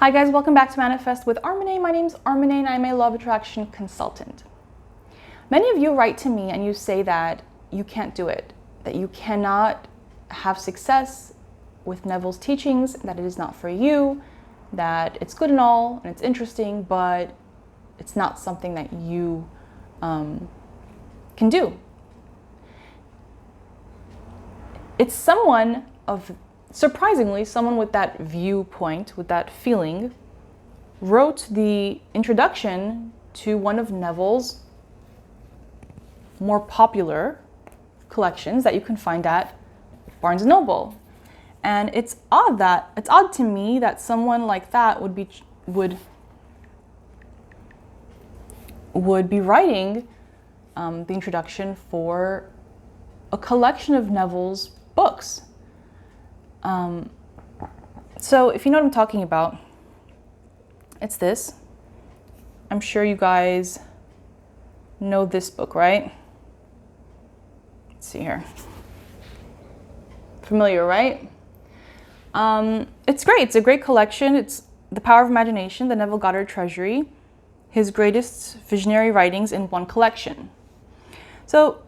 Hi guys, welcome back to Manifest with Armine. My name's Armine and I'm a law of attraction consultant. Many of you write to me and you say that you can't do it, that you cannot have success with Neville's teachings, that it is not for you, that it's good and all and it's interesting, but it's not something that you can do. It's surprisingly, someone with that viewpoint, with that feeling, wrote the introduction to one of Neville's more popular collections that you can find at Barnes & Noble. And it's odd to me that someone like that would be writing the introduction for a collection of Neville's books. So if you know what I'm talking about, it's this. I'm sure you guys know this book, right? Let's see here. Familiar, right? It's great. It's a great collection. It's The Power of Imagination, the Neville Goddard Treasury, his greatest visionary writings in one collection. So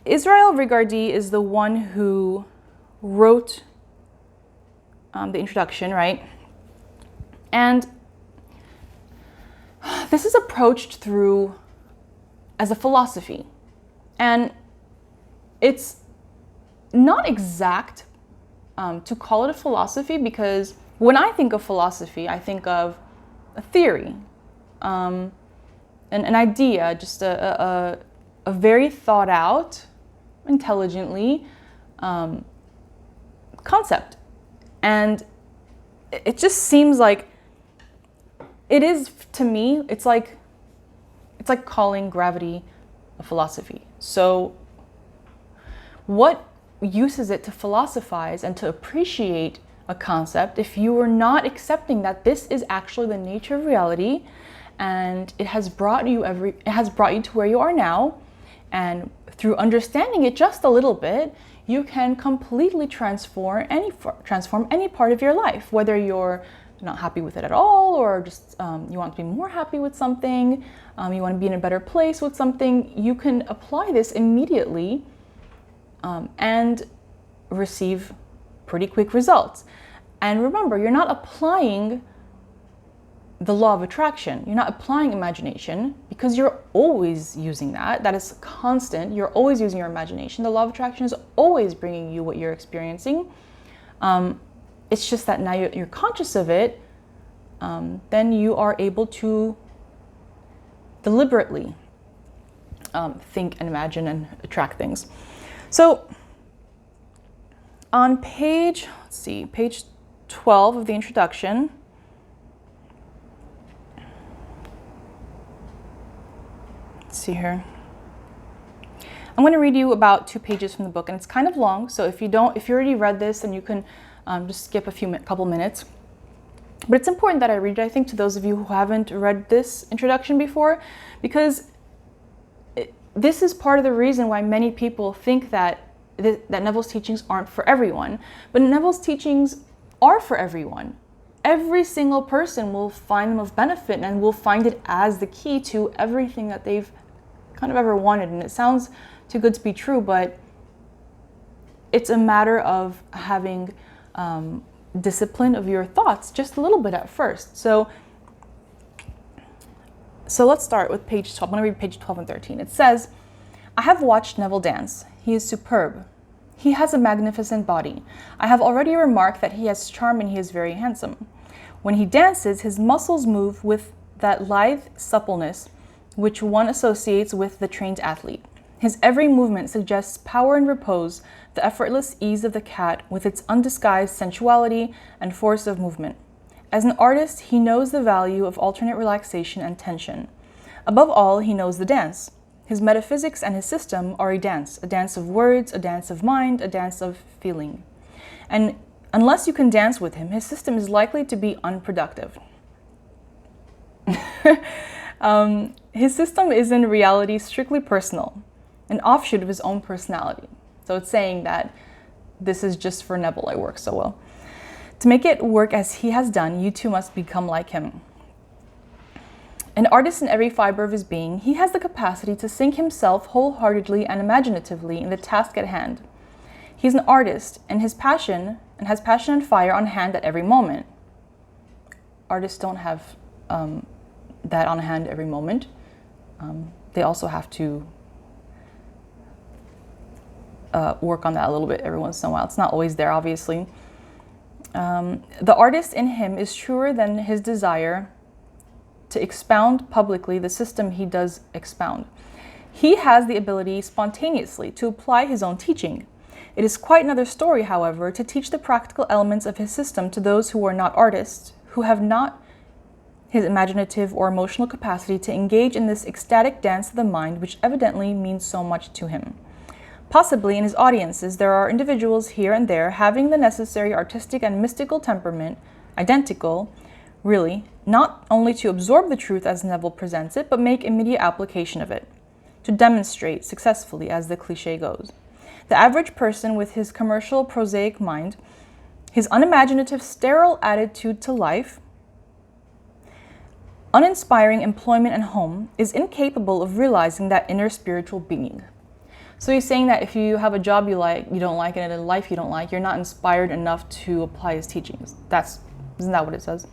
Israel Regardie is the one who wrote the introduction, right? And this is approached through as a philosophy. And it's not exact to call it a philosophy, because when I think of philosophy, I think of a theory, an idea, just a very thought out, intelligently concept. And it just seems like it is, to me, it's like calling gravity a philosophy. So what use is it to philosophize and to appreciate a concept if you are not accepting that this is actually the nature of reality, and it has brought you to where you are now, and through understanding it just a little bit, you can completely transform any part of your life, whether you're not happy with it at all, or just you want to be more happy with something, you want to be in a better place with something. You can apply this immediately and receive pretty quick results. And remember, you're not applying the law of attraction. You're not applying imagination, because you're always using that. That is constant. You're always using your imagination. The law of attraction is always bringing you what you're experiencing. It's just that now you're conscious of it, then you are able to deliberately think and imagine and attract things. So on page 12 of the introduction, let's see here. I'm going to read you about 2 pages from the book, and it's kind of long. So if you already read this, then you can just skip couple minutes. But it's important that I read it, I think, to those of you who haven't read this introduction before, because this is part of the reason why many people think that Neville's teachings aren't for everyone. But Neville's teachings are for everyone. Every single person will find them of benefit and will find it as the key to everything that they've kind of ever wanted. And it sounds too good to be true, but it's a matter of having discipline of your thoughts just a little bit at first. So let's start with page 12. I'm going to read page 12 and 13. It says, "I have watched Neville dance. He is superb. He has a magnificent body. I have already remarked that he has charm and he is very handsome. When he dances, his muscles move with that lithe suppleness which one associates with the trained athlete. His every movement suggests power and repose, the effortless ease of the cat with its undisguised sensuality and force of movement. As an artist, he knows the value of alternate relaxation and tension. Above all, he knows the dance. His metaphysics and his system are a dance of words, a dance of mind, a dance of feeling. And unless you can dance with him, his system is likely to be unproductive." His system is in reality strictly personal, an offshoot of his own personality. So it's saying that this is just for Neville, it works so well. To make it work as he has done, you too must become like him. An artist in every fiber of his being, he has the capacity to sink himself wholeheartedly and imaginatively in the task at hand. He's an artist and has passion and fire on hand at every moment. Artists don't have that on hand every moment. They also have to work on that a little bit every once in a while. It's not always there, obviously. The artist in him is truer than his desire to expound publicly the system he does expound. He has the ability spontaneously to apply his own teaching. It is quite another story, however, to teach the practical elements of his system to those who are not artists, who have not his imaginative or emotional capacity to engage in this ecstatic dance of the mind, which evidently means so much to him. Possibly in his audiences there are individuals here and there having the necessary artistic and mystical temperament, identical, really, not only to absorb the truth as Neville presents it, but make immediate application of it, to demonstrate successfully, as the cliché goes. The average person with his commercial, prosaic mind, his unimaginative, sterile attitude to life, uninspiring employment and home, is incapable of realizing that inner spiritual being. So he's saying that if you have a job you don't like, and a life you don't like, you're not inspired enough to apply his teachings. Isn't that what it says?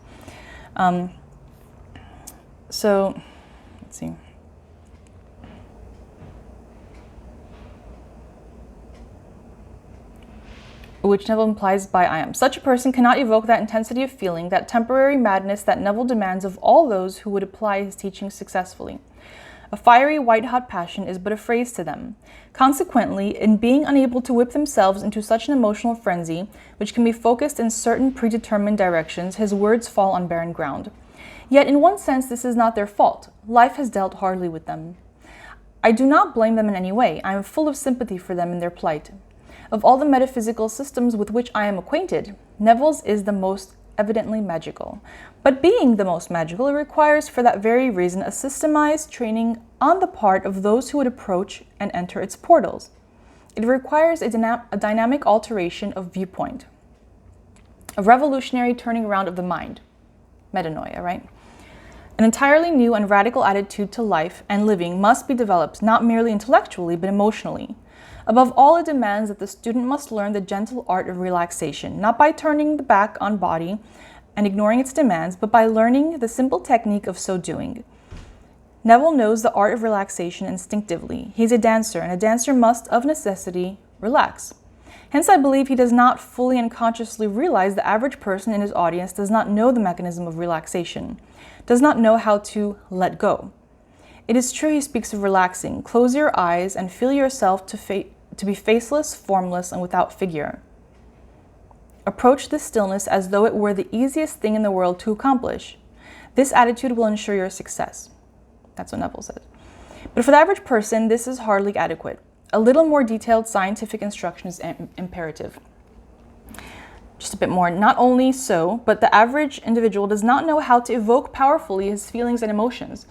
So, let's see. Which Neville implies by I am. Such a person cannot evoke that intensity of feeling, that temporary madness that Neville demands of all those who would apply his teachings successfully. A fiery, white-hot passion is but a phrase to them. Consequently, in being unable to whip themselves into such an emotional frenzy, which can be focused in certain predetermined directions, his words fall on barren ground. Yet, in one sense, this is not their fault. Life has dealt hardly with them. I do not blame them in any way. I am full of sympathy for them in their plight. Of all the metaphysical systems with which I am acquainted, Neville's is the most evidently magical. But being the most magical, it requires for that very reason a systemized training on the part of those who would approach and enter its portals. It requires a dynamic alteration of viewpoint, a revolutionary turning around of the mind, metanoia, right? An entirely new and radical attitude to life and living must be developed not merely intellectually but emotionally. Above all, it demands that the student must learn the gentle art of relaxation, not by turning the back on body and ignoring its demands, but by learning the simple technique of so doing. Neville knows the art of relaxation instinctively. He's a dancer, and a dancer must, of necessity, relax. Hence, I believe he does not fully and consciously realize the average person in his audience does not know the mechanism of relaxation, does not know how to let go. It is true he speaks of relaxing. Close your eyes and feel yourself to be faceless, formless, and without figure. Approach this stillness as though it were the easiest thing in the world to accomplish. This attitude will ensure your success. That's what Neville says. But for the average person, this is hardly adequate. A little more detailed scientific instruction is imperative. Just a bit more. Not only so, but the average individual does not know how to evoke powerfully his feelings and emotions.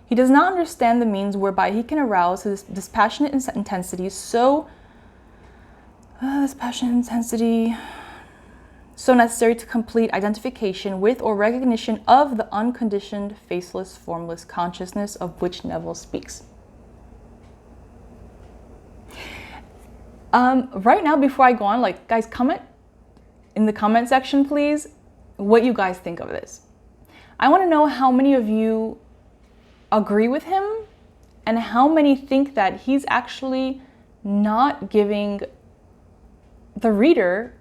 He does not understand the means whereby he can arouse this passionate intensity so necessary to complete identification with or recognition of the unconditioned, faceless, formless consciousness of which Neville speaks. Right now, before I go on, guys, comment in the comment section, please, what you guys think of this. I want to know how many of you agree with him and how many think that he's actually not giving the reader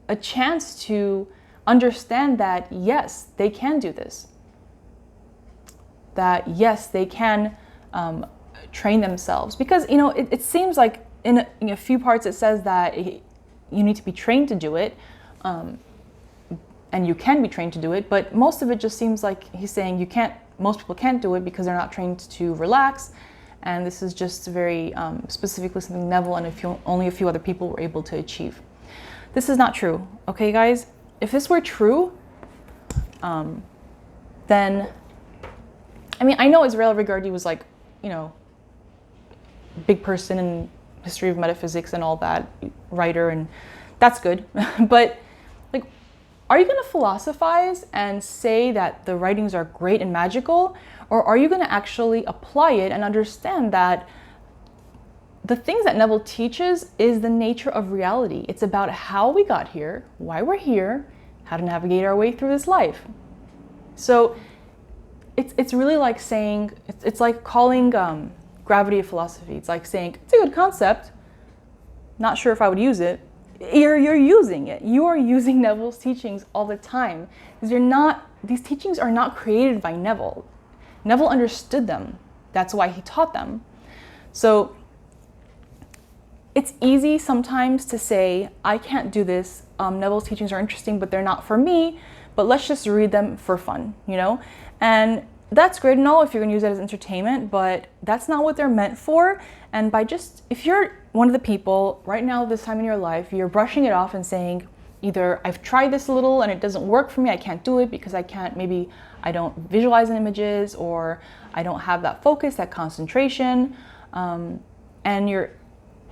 a chance to understand that, yes, they can do this. That, yes, they can train themselves. Because, it seems like in a few parts it says that you need to be trained to do it. And you can be trained to do it. But most of it just seems like he's saying most people can't do it because they're not trained to relax. And this is just very specifically something Neville and only a few other people were able to achieve. This is not true, okay, guys? If this were true, then, I know Israel Regardie was big person in history of metaphysics and all that, writer, and that's good. But Are you going to philosophize and say that the writings are great and magical? Or are you going to actually apply it and understand that the things that Neville teaches is the nature of reality? It's about how we got here, why we're here, how to navigate our way through this life. So it's really like saying, it's like calling gravity a philosophy. It's like saying, it's a good concept, not sure if I would use it. You're using it. You are using Neville's teachings all the time. Because these teachings are not created by Neville. Neville understood them. That's why he taught them. So it's easy sometimes to say, I can't do this. Neville's teachings are interesting, but they're not for me. But let's just read them for fun, you know? And that's great and all if you're going to use it as entertainment, but that's not what they're meant for. And if you're one of the people right now, this time in your life, you're brushing it off and saying, either I've tried this a little and it doesn't work for me, I can't do it because maybe I don't visualize in images, or I don't have that focus, that concentration. And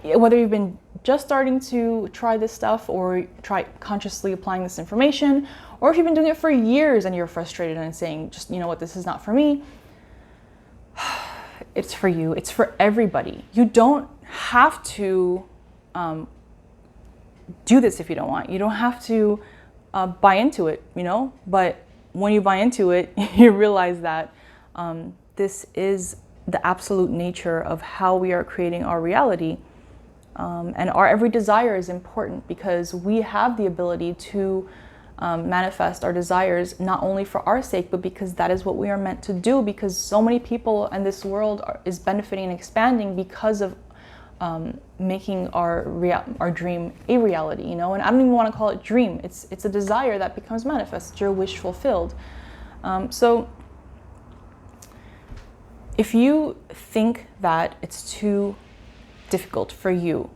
whether you've been just starting to try this stuff or try consciously applying this information, or if you've been doing it for years and you're frustrated and saying, just, you know what, this is not for me. It's for you. It's for everybody. You don't have to do this if you don't want. You don't have to buy into it, you know? But when you buy into it, you realize that this is the absolute nature of how we are creating our reality. And our every desire is important because we have the ability to manifest our desires not only for our sake, but because that is what we are meant to do, because so many people in this world is benefiting and expanding because of making our dream a reality, you know? And I don't even want to call it dream. It's a desire that becomes manifest. It's your wish fulfilled. So if you think that it's too difficult for you,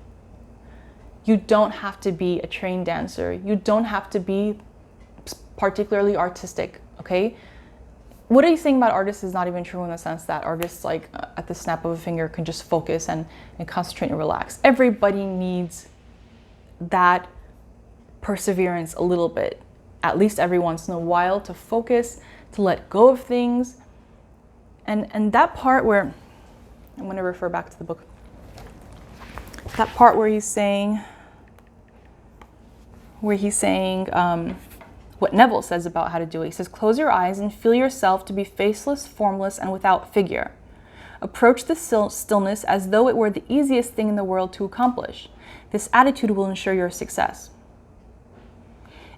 you don't have to be a trained dancer. You don't have to be particularly artistic, okay? What are you saying about artists is not even true in the sense that artists, like, at the snap of a finger can just focus and concentrate and relax. Everybody needs that perseverance a little bit, at least every once in a while, to focus, to let go of things. And that part where, I'm going to refer back to the book, that part where he's saying what Neville says about how to do it. He says, close your eyes and feel yourself to be faceless, formless, and without figure. Approach the stillness as though it were the easiest thing in the world to accomplish. This attitude will ensure your success.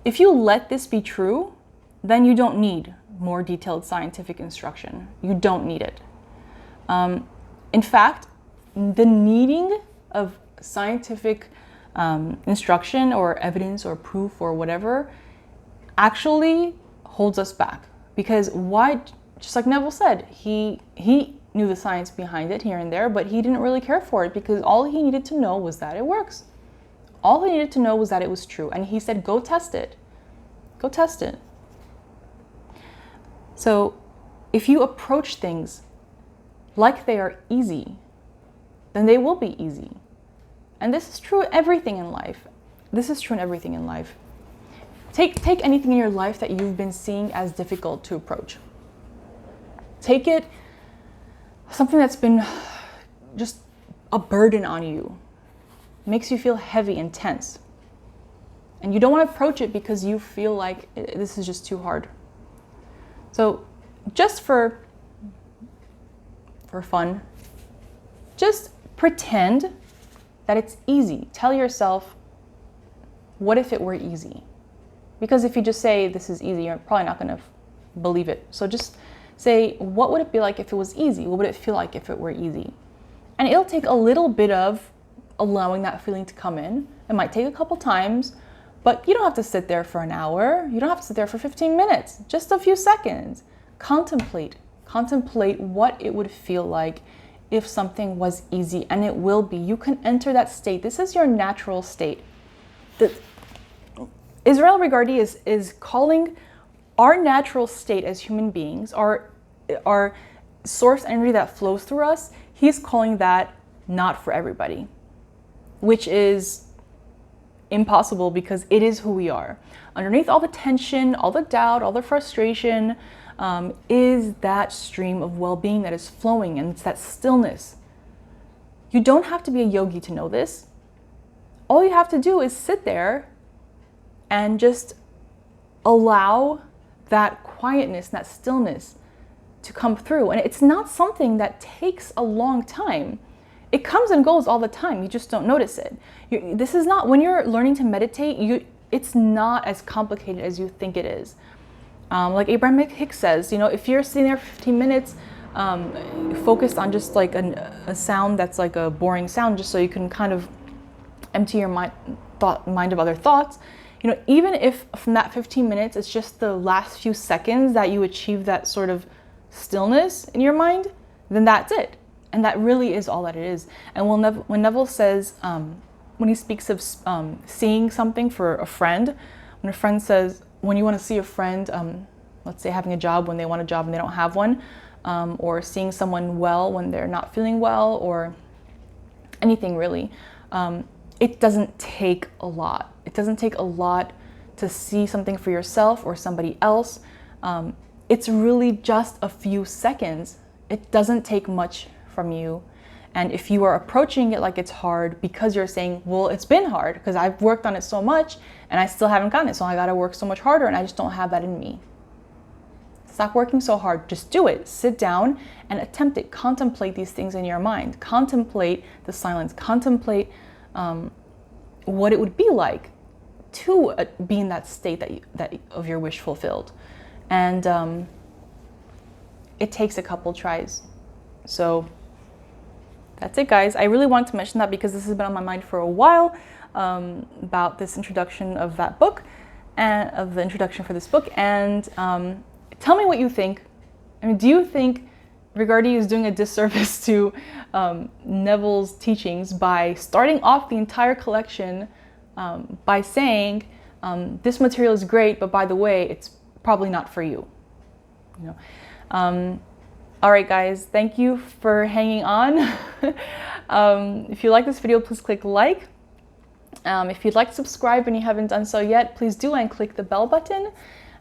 If you let this be true, then you don't need more detailed scientific instruction. You don't need it. In fact, the needing of scientific instruction or evidence or proof or whatever actually holds us back, because just like Neville said, he knew the science behind it here and there, but he didn't really care for it because all he needed to know was that it works. All he needed to know was that it was true, and he said, go test it. Go test it. So if you approach things like they are easy, then they will be easy. And this is true in everything in life. This is true in everything in life. Take anything in your life that you've been seeing as difficult to approach. Take it, something that's been just a burden on you, makes you feel heavy and tense. And you don't want to approach it because you feel like this is just too hard. So just for fun, just pretend that it's easy. Tell yourself, what if it were easy? Because if you just say this is easy, you're probably not going to believe it. So just say, what would it be like if it was easy? What would it feel like if it were easy? And it'll take a little bit of allowing that feeling to come in. It might take a couple times, but you don't have to sit there for an hour. You don't have to sit there for 15 minutes, just a few seconds. Contemplate what it would feel like if something was easy, and it will be. You can enter that state. This is your natural state. Israel Regardie is calling our natural state as human beings, our source energy that flows through us, he's calling that not for everybody, which is impossible because it is who we are. Underneath all the tension, all the doubt, all the frustration, is that stream of well-being that is flowing, and it's that stillness. You don't have to be a yogi to know this. All you have to do is sit there and just allow that quietness, that stillness to come through. And it's not something that takes a long time. It comes and goes all the time. You just don't notice it. This is not, when you're learning to meditate, it's not as complicated as you think it is. Like Abraham Hicks says, if you're sitting there for 15 minutes, focused on just like a sound that's like a boring sound, just so you can kind of empty your mind of other thoughts. Even if from that 15 minutes, it's just the last few seconds that you achieve that sort of stillness in your mind, then that's it. And that really is all that it is. And when Neville says, when he speaks of seeing something for a friend, when a friend says, when you want to see a friend, let's say having a job when they want a job and they don't have one, or seeing someone well when they're not feeling well, or anything really, it doesn't take a lot. It doesn't take a lot to see something for yourself or somebody else. It's really just a few seconds. It doesn't take much from you. And if you are approaching it like it's hard because you're saying, well, it's been hard because I've worked on it so much and I still haven't gotten it, so I got to work so much harder and I just don't have that in me. Stop working so hard. Just do it. Sit down and attempt it. Contemplate these things in your mind. Contemplate the silence. Contemplate what it would be like to be in that state that of your wish fulfilled. And it takes a couple tries. So that's it, guys. I really wanted to mention that because this has been on my mind for a while, about this introduction of that book, and of the introduction for this book. And tell me what you think. I mean, do you think Regardie is doing a disservice to Neville's teachings by starting off the entire collection by saying, this material is great, but by the way, it's probably not for you? All right, guys, thank you for hanging on. If you like this video, please click like. If you'd like to subscribe and you haven't done so yet, please do, and click the bell button.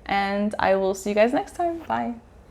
And I will see you guys next time. Bye.